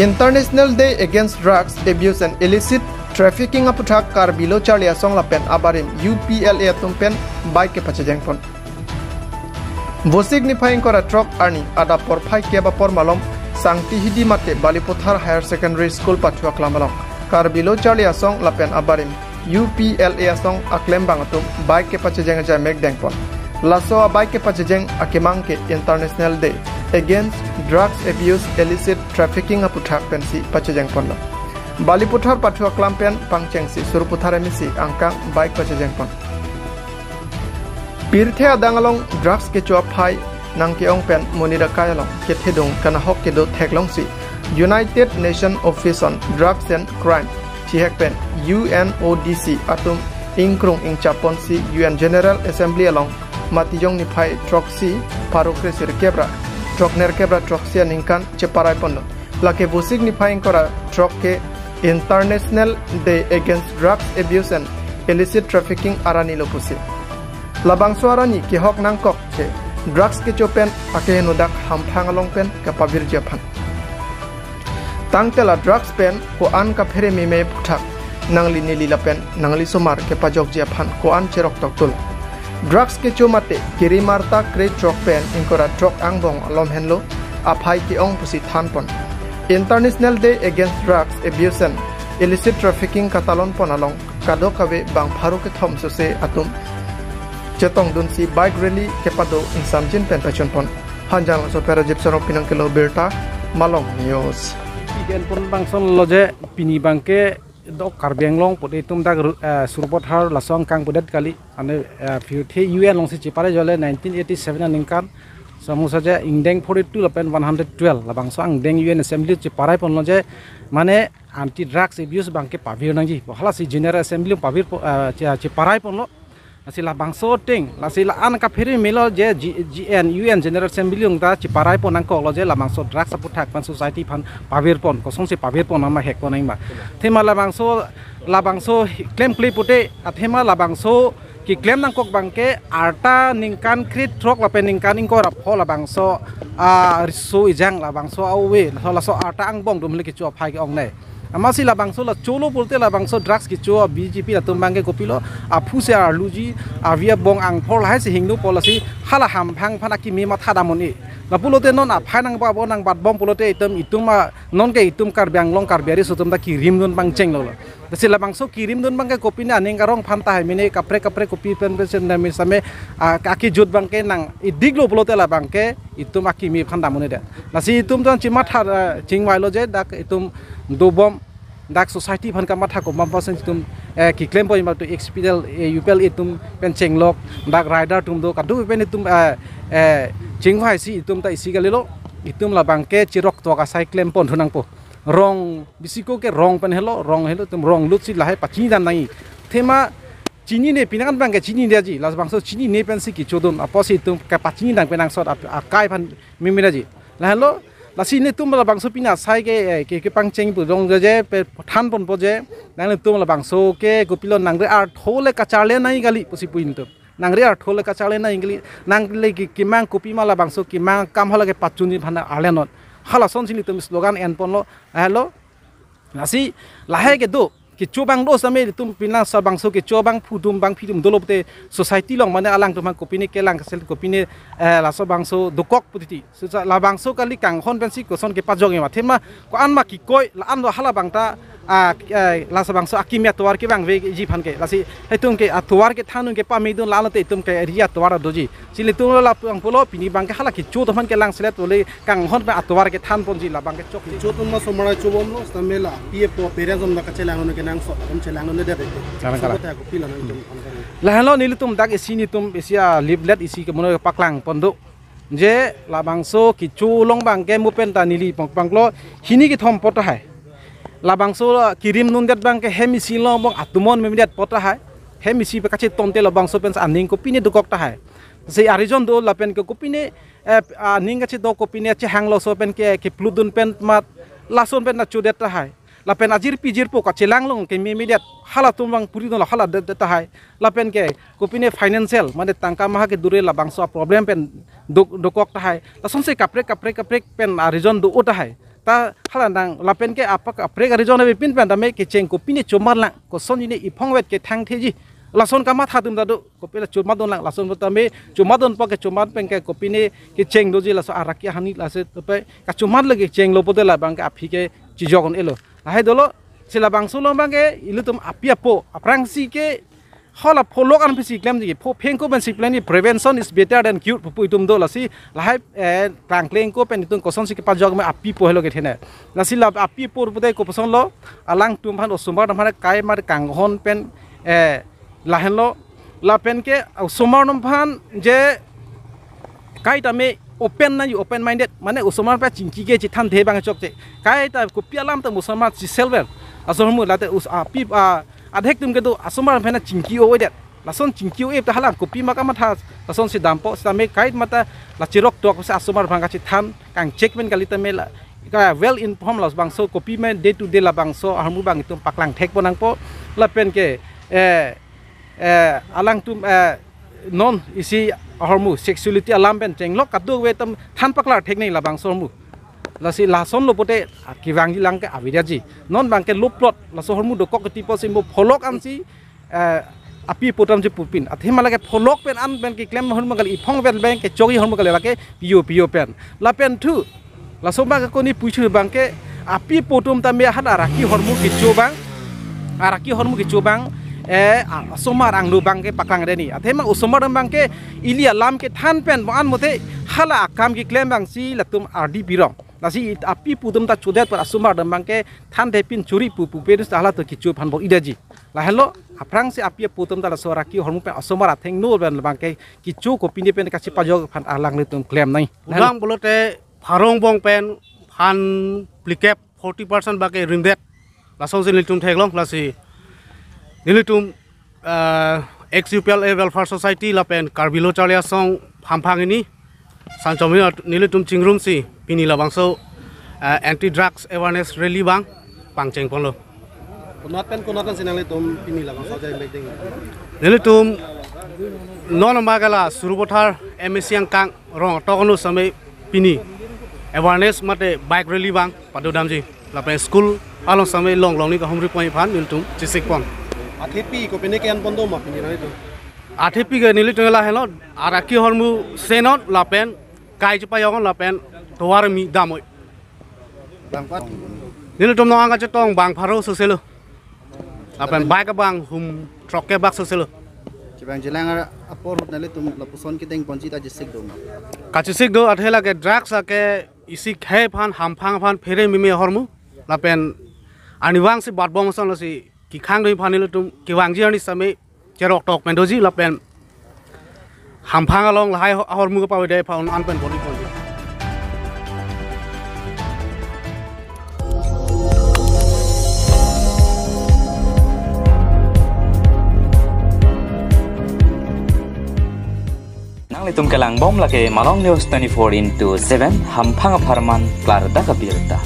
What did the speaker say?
International Day Against Drugs Abuse and Illicit Trafficking aputhak Karbilo Charlie Asong lapen abarim UPLA tumpen bike ke pachajeng pon. Vosig ni phaing kora truck arni ada por phai ke ba por malom sangti hidi mate Balipothar Higher Secondary School pathuak lamalong. Karbilo Charlie Asong lapen abarim UPLA asong aklem bangatum bike ke pachajeng ja mek deng pon. Laso bike ke pachajeng akemang ke International Day Against Drugs Abuse Illicit Trafficking aputhak pensi pachajeng pon. Balipothar pathuak lampen pangchengsi Suruputhar emisi angkang bike pachajeng pon. Pirthe adangalong drugs ke chua phai nangke ong pen monira kayalong ke thedung kana hok ke do theklong si United Nations Office on Drugs and Crime chihek pen UNODC atum ingkrung ingchapon si UN General Assembly along matijong ni phai troxy parokre sir kebra trokner kebra troxy ningkan cheparai pondo lake busik ni phai kora trok ke International Day Against Drugs Abuse and Illicit Trafficking arani lopusi labang suarani ki hok nangkok ke drugs ke chopen ake nudak hamphang along pen ka pavir japan tangtela drugs pen ko an ka phere mi me puthak nangli nili lapen nangli somar ke pajok japan ko an cherok toktul drugs ke chomate kiri marta kre trok pen inkora trok angbong alom henlo aphai ki ong pusi thanpon International Day Against Drugs Abuse and Illicit Trafficking katalon pon along kadokawe bang pharu ke thom sose atum Chetong dun si bike rally kepado insamjin pen pachon pon hanjang so pera jepsano pinang kilo berta malong news igen pon bangson loje pini bangke do karbenglong pode tum dag surbot har lasong kang podet kali ane fiu the UN long si chipare jole 1987 ningkan samusa je indeng 42 lapen 112 labang so ang deng UN assembly chiparai pon loje mane anti drugs abuse bangke pavir nangji hala si general assembly pavir chiparai pon lo sila bangso ting la sila an ka phiri milo je GN UN General Assembly ung ta chiparai pon ang ko lo je la bangso drugs aputhak pan society pan pavir pon kosong se pavir pon ama hek pon ma thema la bangso claim clip pute athema la bangso ki claim nang kok bangke arta ningkan krit trok la pen ningkan ing ko rap ho la bangso risu ijang la bangso awe la so arta ang bong dum le ki chu phai ki ong ne amasi la bangso la cholo bolte la bangso drugs ki cho BJP la tumbangke kopilo aphu se arluji avia bong ang phol hai se hingnu policy hala ham phang phanaki mi matha damoni la pulote non a phanang ba bo nang bat bom pulote itum ituma non ke itum kar byang long kar biari sutum da ki rim nun bang cheng lo la bangso ki rim nun bangke kopina aning karong phanta hai mine kapre kopi pen pen na mi same aki jut bangke nang idiglo pulote la bangke itum aki mi phanda mone de nasi itum ton chimatha chingwai lo je dak itum dobom dak society phan ka matha ko mampasen tum ki claim poi ma to expedal upel itum pen chenglok dak rider tum do kadu pen itum chingwai si itum ta isi galilo itum la bangke chirok to ka sai claim pon thunang po rong bisiko ke rong pen helo tum rong lut si lahai pachi dan nai thema chini ne pinangan bangke chini dia ji las bangso chini ne pen si ki chodon aposi tum ka pachi dan penang sot akai phan mimira ji la hello lasi ne tum la bangso pina sai ke pangcheng pu dong je pe than pon poje nang tum la bangso ke gopilo nangre ar thole ka charle nai gali pusi puin tum nangre ar thole ka charle nai gali nangle ki mang kopi mala bangso ki mang kam hala ke pachuni phana alenot hala son sini tum slogan en pon lo hello lasi lahe ke do ki chobang do same tum pina sa bangso ke chobang phudum bang phidum dolopte society long mane alang tum kopini ke lang sel kopini la so bangso dokok putiti la bangso kali kang hon pensi ko son ke pajong ma thema ko an ma ki koi la an do hala bangta la so bangso akimia toar ke bang ve ji phan ke lasi hetum ke atwar ke thanun ke pami dun la te tum ke ria toar doji sili tum la pang polo pini bang ke hala ki chu to phan ke lang sele tole kang hon pa atwar ke than pon ji la bang ke chok chu tum ma so mara chu bom no stamela pie po perezom na ka chelang no ke nang so om chelang no de de la hello ni tum dak isi ni tum isia livlet isi ke mono paklang pondo je la bangso ki chu long bang ke mu pen ta nili panglo hini ki thom pot hai la bangso kirim nun det bang ke hemisi long bang atumon memidat pot hai hemisi pe kache tonte la bangso pen aning ko pine dukok ta hai se arijon do la pen ke ko pine aning kache do ko pine che hanglo so pen ke pludun pen mat lason pen na chudet ta hai la pen ajir pijir po ka chelang long ke memidat hala tumbang puri do la hala de ta hai la pen ke ko pine financial mane tangka maha ke dure la bangso problem pen dukok ta hai la son se kapre pen arijon do ta hai ta halandang lapen ke apa ka pre gari jona pin pen dame ke cheng kopi ni chomar lang ko son ni ipong wet ke thang theji lason kama thatum dadu kopi la chomar don lang lason tame chomar don pa ke chomar pen ke kopi ni ke cheng doji laso araki hani lase tope ka chomar lagi cheng lo pote la bang ke api ke chijokon elo hai dolo sila bang solo bang ke ilutum api apo aprangsi ke hola follow kan pisi claim di po pengko ben si plan prevention is better than cure pu itum do lasi lahai tang kleng ko pen itum koson si ke pajog me api po helo ke thena lasi la api por pute ko poson lo alang tum phan osumbar namhare kai mar kanghon pen lahen lo la pen ke osumar nom phan je kai tame open na you open minded mane osumar pa chingki ke chithan the bang chok che kai ta ko pialam ta musamma si selber asommu late api adhek tum ke do asomar phena chingki o det lason chingki o ta halan kopi maka matha lason si dampo same kait mata la chirok tok sa asomar banga chi than kang check men kalita mela ka well informed las bangso kopi men day to day la bangso harmu bang itum paklang thek bonang po la pen ke alang tum non isi harmu sexuality alam pen chenglok kadu we tam than paklar thek nei la bangso harmu lasi lason lo pote kiwang lang ke avidaji non bangke loplot laso hormu do kok tipo simbo folok amsi api potam je pupin athima lage folok pen an ben ki claim hormu gal ipong ben ben ke chogi hormu gal lake pio pen la pen thu laso ba ko ni puichu bangke api potom tambe had araki hormu ki chobang araki hormu ki chobang asomar ang lu bangke paklang deni athema usomar bangke ilia lam ke than pen an mote hala akam ki claim bang si latum ardi pirong nasi api putum ta chudet par asumar dambang ke than depin churi pu perus hala to kichu phan bo idaji la hello aprang se api putum ta sora ki hormu pe asumar atheng no ben bang ke kichu ko pini pen kasi pajog phan alang le tum claim nai ulang bolote pharong bong pen phan plikep 40% ba ke rimdet la song sin litum theklong lasi nilitum XUPL Welfare Society la pen karbilo chalia song phamphang ini sanchomi nilitum chingrum si pini la bangso anti drugs awareness rally bang pangcheng polo konatan sinang litum pini la bangso jai meeting nilitum non magala surubothar MSC kang rong tokonu samai pini awareness mate bike rally bang padodamji la pen school along samai long ni ka homri point phan nilitum chisik pon athepi ko pene kan pondo ma pini na itu athepi ke nilitum la hello araki hormu senot la pen kai chupayong la pen towar mi damoi bangpat nilitum no anga chetong bang pharo soselo apan bai ka bang hum troke bak soselo chibang jilang apor nilitum la puson ki teng ponchi ta jisik do ka jisik do athela ke drugs ke isi khe phan hamphang phan phere mi me hormu la pen aniwang si bat bong son la si ki khang doi phan nilitum ki wang ji ani same cherok tok pen doji la pen hamphang along lai hormu ka pawe dai phan an pen body ponchi Litum kelang bom lagi Malong News 24/7 Hamphang Aparman Klarda Kabirta.